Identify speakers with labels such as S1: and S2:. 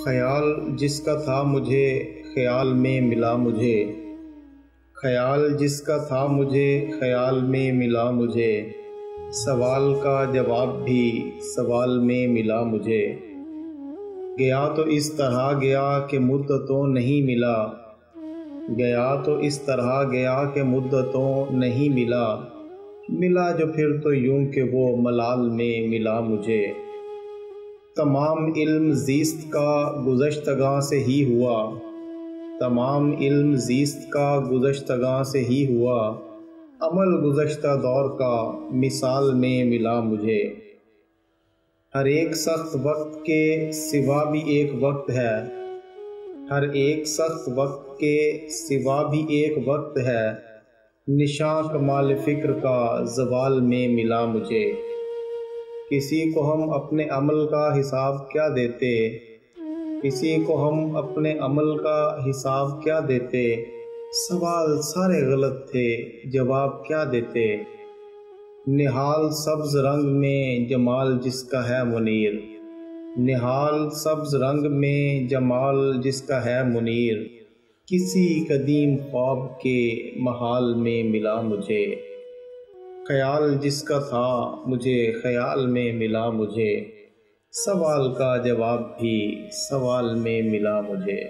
S1: خیال جس کا تھا مجھے خیال میں ملا مجھے، خیال جس کا تھا مجھے خیال میں ملا مجھے، سوال کا جواب بھی سوال میں ملا مجھے۔ گیا تو اس طرح گیا کہ مدتوں نہیں ملا، گیا تو اس طرح گیا کہ مدتوں نہیں ملا، ملا جو پھر تو یوں کہ وہ ملال میں ملا مجھے۔ تمام علم زیست کا گزشتگاں سے ہی ہوا، تمام علم زیست کا گزشتگاں سے ہی ہوا، عمل گزشتہ دور کا مثال میں ملا مجھے۔ ہر ایک سخت وقت کے سوا بھی ایک وقت ہے، ہر ایک سخت وقت کے سوا بھی ایک وقت ہے، نشاں کمال فکر کا زوال میں ملا مجھے۔ کسی کو ہم اپنے عمل کا حساب کیا دیتے، کسی کو ہم اپنے عمل کا حساب کیا دیتے، سوال سارے غلط تھے جواب کیا دیتے۔ نہال سبز رنگ میں جمال جس کا ہے منیر، نہال سبز رنگ میں جمال جس کا ہے منیر، کسی قدیم خواب کے محال میں ملا مجھے۔ خیال جس کا تھا مجھے خیال میں ملا مجھے، سوال کا جواب بھی سوال میں ملا مجھے۔